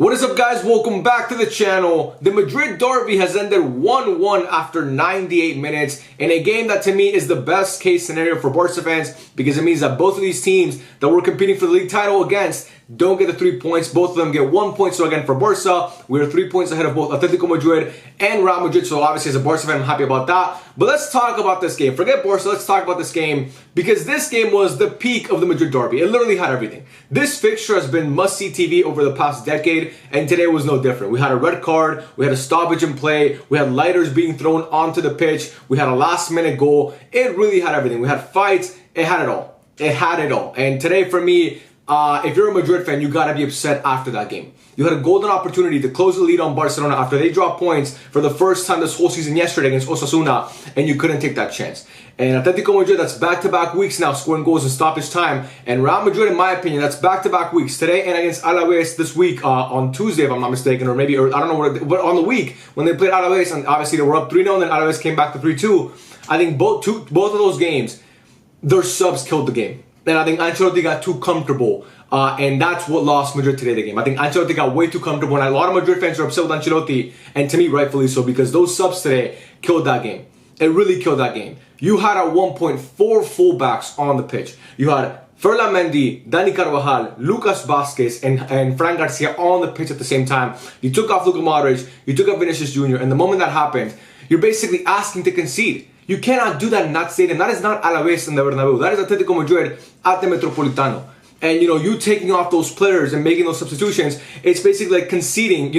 What is up, guys? Welcome back to the channel. The Madrid derby has ended 1-1 after 98 minutes in a game that to me is the best case scenario for Barca fans because it means that both of these teams that we're competing for the league title against don't get the 3 points. Both of them get 1 point. So again, for Barca, we're 3 points ahead of both Atletico Madrid and Real Madrid. So obviously as a Barca fan, I'm happy about that. But let's talk about this game. Forget Barca, let's talk about this game because this game was the peak of the Madrid derby. It literally had everything. This fixture has been must-see TV over the past decade, and today was no different. We had a red card, we had a stoppage in play, we had lighters being thrown onto the pitch, we had a last-minute goal. It really had everything. We had fights, it had it all. It had it all. And today for me, if you're a Madrid fan, you gotta be upset after that game. You had a golden opportunity to close the lead on Barcelona after they dropped points for the first time this whole season yesterday against Osasuna, and you couldn't take that chance. And Atletico Madrid, that's back-to-back weeks now scoring goals in stoppage time. And Real Madrid, in my opinion, that's back-to-back weeks. Today and against Alaves this week on Tuesday, if I'm not mistaken, or maybe, or I don't know, but on the week when they played Alaves, and obviously they were up 3-0, and then Alaves came back to 3-2. I think both of those games, their subs killed the game. And I think Ancelotti got too comfortable. And that's what lost Madrid today, the game. I think Ancelotti got way too comfortable, and a lot of Madrid fans are upset with Ancelotti, and to me, rightfully so, because those subs today killed that game. It really killed that game. You had at one point 4 fullbacks on the pitch. You had Ferland Mendy, Dani Carvajal, Lucas Vázquez, and Fran Garcia on the pitch at the same time. You took off Luka Modric, you took off Vinicius Jr., and the moment that happened, you're basically asking to concede. You cannot do that in that stadium. That is not Alaves in the Bernabeu. That is Atletico Madrid at the Metropolitano. And, you taking off those players and making those substitutions, it's basically like conceding,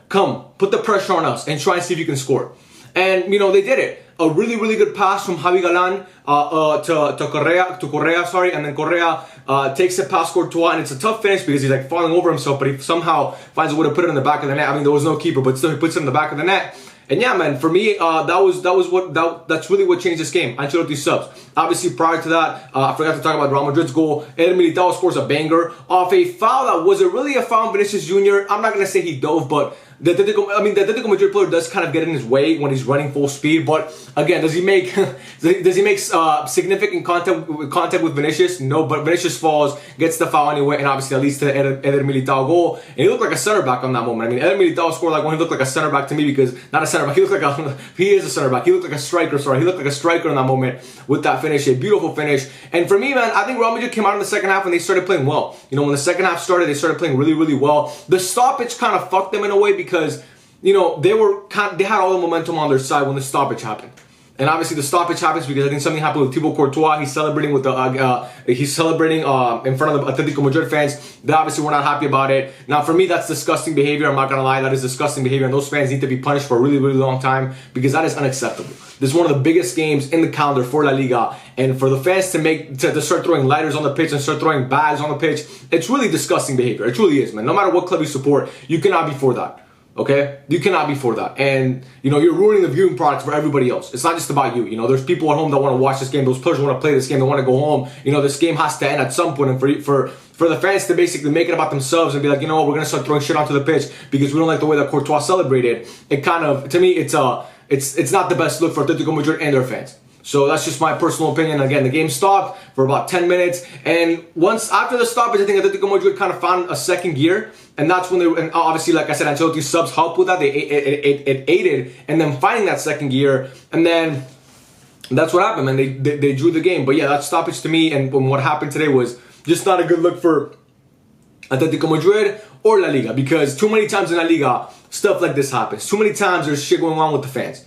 come, put the pressure on us and try and see if you can score. And, they did it. A really, really good pass from Javi Galan to Correa, and then Correa takes the pass Courtois, and it's a tough finish because he's like falling over himself, but he somehow finds a way to put it in the back of the net. I mean, there was no keeper, but still he puts it in the back of the net. And yeah, man, for me, that's really what changed this game. Ancelotti subs. Obviously, prior to that, I forgot to talk about Real Madrid's goal. Eder Militao scores a banger off a foul that was it really a foul on Vinicius Jr.? I'm not gonna say he dove, but the Atletico Madrid player does kind of get in his way when he's running full speed. But again, does he make significant contact with Vinicius? No, but Vinicius falls, gets the foul anyway, and obviously that leads to Eder Militao goal. And he looked like a center back on that moment. I mean, Eder Militao scored like when he looked like a center back to me because not a center back. He is a center back. He looked like a striker. Sorry, he looked like a striker in that moment with that finish. A beautiful finish. And for me, man, I think Real Madrid came out in the second half and they started playing well. When the second half started, they started playing really, really well. The stoppage kind of fucked them in a way because they had all the momentum on their side when the stoppage happened. And obviously the stoppage happens because I think something happened with Thibaut Courtois. He's celebrating with in front of the Atletico Madrid fans. They obviously were not happy about it. Now for me, that's disgusting behavior. I'm not gonna lie, that is disgusting behavior, and those fans need to be punished for a really, really long time because that is unacceptable. This is one of the biggest games in the calendar for La Liga, and for the fans to start throwing lighters on the pitch and start throwing bags on the pitch, it's really disgusting behavior. It truly is, man. No matter what club you support, you cannot be for that. Okay? You cannot be for that. And, you're ruining the viewing product for everybody else. It's not just about you. There's people at home that want to watch this game. Those players want to play this game. They want to go home. This game has to end at some point. And for the fans to basically make it about themselves and be like, we're going to start throwing shit onto the pitch because we don't like the way that Courtois celebrated. It kind of, to me, it's not the best look for Atletico Madrid and their fans. So that's just my personal opinion. Again, the game stopped for about 10 minutes. And after the stoppage, I think Atletico Madrid kind of found a second gear. And that's when and obviously, like I said, Ancelotti's subs helped with that. It aided in them finding that second gear. And then that's what happened, man. They drew the game. But yeah, that stoppage to me and what happened today was just not a good look for Atletico Madrid or La Liga. Because too many times in La Liga, stuff like this happens. Too many times there's shit going on with the fans.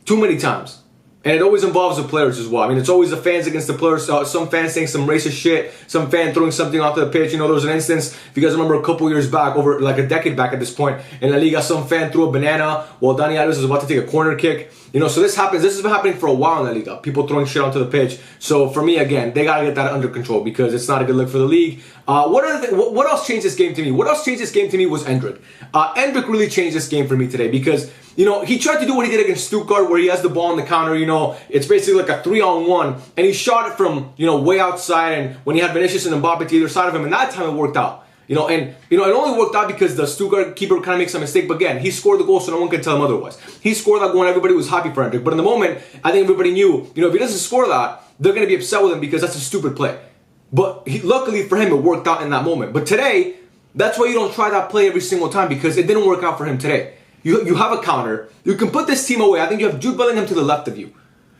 Too many times. And it always involves the players as well. I mean, it's always the fans against the players. Some fans saying some racist shit. Some fan throwing something off the pitch. There was an instance, if you guys remember a couple years back, over like a decade back at this point, in La Liga, some fan threw a banana while Dani Alves was about to take a corner kick. So this happens. This has been happening for a while in La Liga. People throwing shit onto the pitch. So for me, again, they got to get that under control because it's not a good look for the league. What else changed this game to me? What else changed this game to me was Endrick. Endrick really changed this game for me today because he tried to do what he did against Stuttgart where he has the ball on the counter, it's basically like a 3-on-1, and he shot it from, way outside, and when he had Vinicius and Mbappe to either side of him, and that time it worked out. It only worked out because the Stuttgart keeper kind of makes a mistake, but again, he scored the goal so no one can tell him otherwise. He scored that goal and everybody was happy for Endrick, but in the moment, I think everybody knew, if he doesn't score that, they're going to be upset with him because that's a stupid play. But luckily for him, it worked out in that moment. But today, That's why you don't try that play every single time, because it didn't work out for him today. You have a counter. You can put this team away. I think you have Jude Bellingham to the left of you.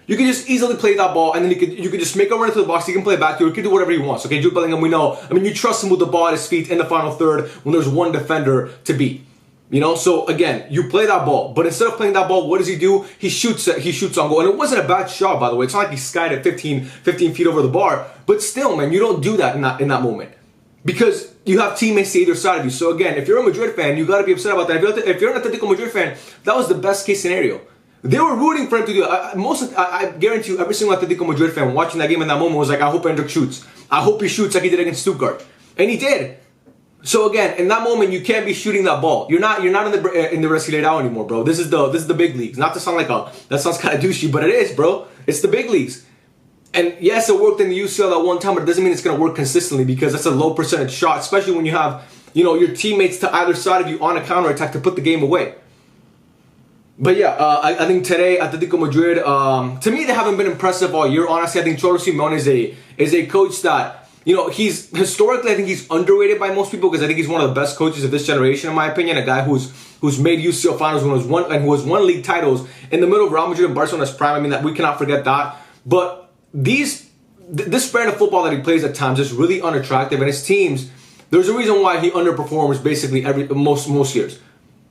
You can just easily play that ball, and then you could just make a run into the box. He can play back to you. He can do whatever he wants. Okay, Jude Bellingham, we know. I mean, you trust him with the ball at his feet in the final third when there's one defender to beat. You know, so again, you play that ball, but instead of playing that ball, what does he do? He shoots on goal, and it wasn't a bad shot, by the way. It's not like he skied at 15 feet over the bar, but still, man, you don't do that in that moment, because you have teammates to either side of you. So again, if you're a Madrid fan, you got to be upset about that. If you're an Atletico Madrid fan, that was the best case scenario. They were rooting for him to do it. I guarantee you, every single Atletico Madrid fan watching that game in that moment was like, I hope Endrick shoots. I hope he shoots like he did against Stuttgart, and he did. So again, in that moment, you can't be shooting that ball. You're not in the Brasileirão anymore, bro. This is the big leagues. Not to sound like that sounds kind of douchey, but it is, bro. It's the big leagues. And yes, it worked in the UCL at one time, but it doesn't mean it's gonna work consistently, because that's a low percentage shot, especially when you have, you know, your teammates to either side of you on a counter attack to put the game away. But yeah, I think today Atletico Madrid, to me, they haven't been impressive all year. Honestly, I think Cholo Simeone is a coach that, you know, he's historically, I think he's underrated by most people, because I think he's one of the best coaches of this generation, in my opinion. A guy who's made UCL finals, who has won league titles in the middle of Real Madrid and Barcelona's prime. I mean, that we cannot forget that. But this brand of football that he plays at times is really unattractive, and his teams, there's a reason why he underperforms basically most years.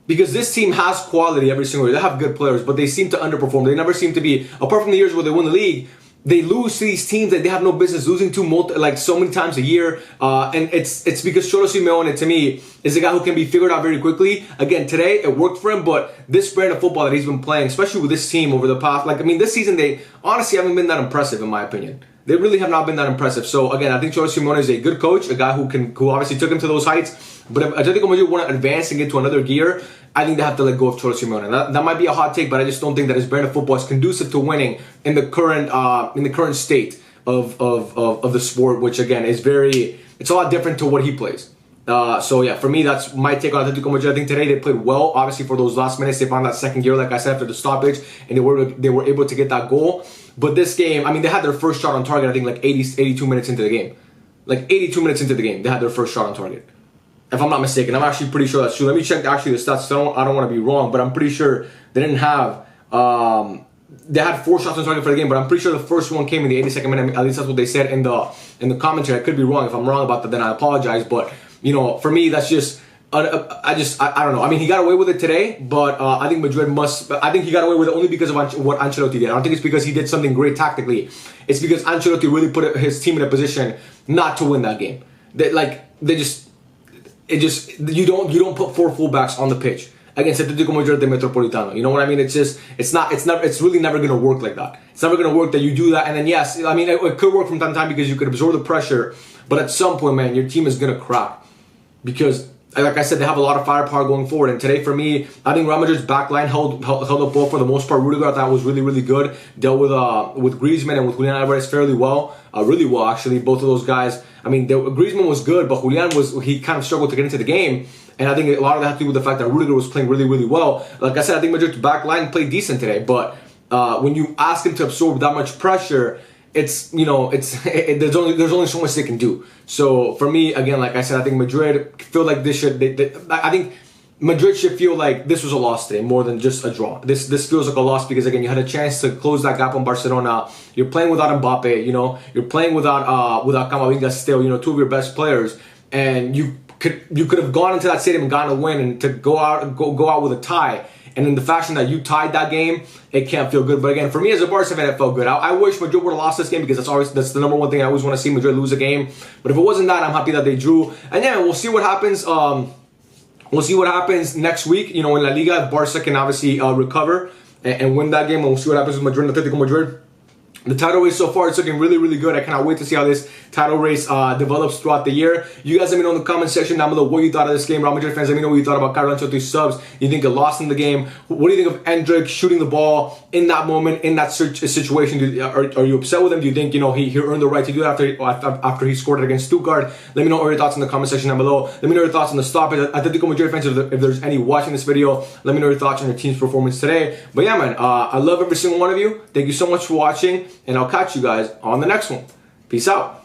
Because this team has quality every single year. They have good players, but they seem to underperform. They never seem to be, apart from the years where they win the league, they lose to these teams that they have no business losing to so many times a year. And it's because Cholo Simeone, to me, is a guy who can be figured out very quickly. Again, today, it worked for him, but this brand of football that he's been playing, especially with this team over the past, this season, they honestly haven't been that impressive, in my opinion. They really have not been that impressive. So again, I think Cholo Simeone is a good coach, a guy who obviously took him to those heights. But if Atletico Madrid want to advance and get to another gear, I think they have to let go of Cholo Simeone. That might be a hot take, but I just don't think that his brand of football is conducive to winning in the current state of the sport, which again is it's a lot different to what he plays. So yeah, for me, that's my take on Atletico Madrid. I think today they played well. Obviously, for those last minutes, they found that second gear, like I said, after the stoppage, and they were able to get that goal. But this game, I mean, they had their first shot on target, I think, 82 minutes into the game. 82 minutes into the game, they had their first shot on target. If I'm not mistaken, I'm actually pretty sure that's true. Let me check actually the stats. I don't want to be wrong, but I'm pretty sure they didn't have. They had 4 shots on target for the game, but I'm pretty sure the first one came in the 82nd minute. At least that's what they said in the commentary. I could be wrong. If I'm wrong about that, then I apologize. But you know, for me, that's just. I don't know. I mean, he got away with it today, but I think Madrid must. I think he got away with it only because of what Ancelotti did. I don't think it's because he did something great tactically. It's because Ancelotti really put his team in a position not to win that game. You don't put 4 fullbacks on the pitch against Atletico Madrid de Metropolitano. You know what I mean? It's really never going to work like that. It's never going to work that you do that, and then yes, I mean, it could work from time to time because you could absorb the pressure, but at some point, man, your team is going to crack because, like I said, they have a lot of firepower going forward. And today, for me, I think Real Madrid's backline held up well for the most part. Rudiger, I thought, was really, really good. Dealt with Griezmann and with Julian Alvarez fairly well. Really well, actually. Both of those guys. I mean, Griezmann was good, but Julian he kind of struggled to get into the game. And I think a lot of that had to do with the fact that Rudiger was playing really, really well. Like I said, I think Madrid's backline played decent today. But when you ask him to absorb that much pressure, there's only so much they can do. So for me, again, like I said, I think Madrid feel like I think Madrid should feel like this was a loss today more than just a draw. This feels like a loss because, again, you had a chance to close that gap on Barcelona. You're playing without Mbappe, you're playing without Camavinga still, 2 of your best players, and you could have gone into that stadium and gotten a win and to go out with a tie. And in the fashion that you tied that game, it can't feel good. But again, for me as a Barca fan, it felt good. I wish Madrid would have lost this game because that's the number one thing I always want to see Madrid lose a game. But if it wasn't that, I'm happy that they drew. And yeah, we'll see what happens. We'll see what happens next week. In La Liga, Barca can obviously recover and win that game. And we'll see what happens with Madrid and Atletico Madrid. The title race so far is looking really, really good. I cannot wait to see how this title race develops throughout the year. You guys let me know in the comment section down below what you thought of this game. Real Madrid fans, let me know what you thought about Carlo Ancelotti's subs. You think it lost in the game? What do you think of Endrick shooting the ball in that moment, in that situation? Are you upset with him? Do you think he earned the right to do it after he scored it against Stuttgart? Let me know all your thoughts in the comment section down below. Let me know your thoughts on the stoppage. Atletico Madrid fans, if there's any watching this video, let me know your thoughts on your team's performance today. But yeah, man, I love every single one of you. Thank you so much for watching, and I'll catch you guys on the next one. Peace out.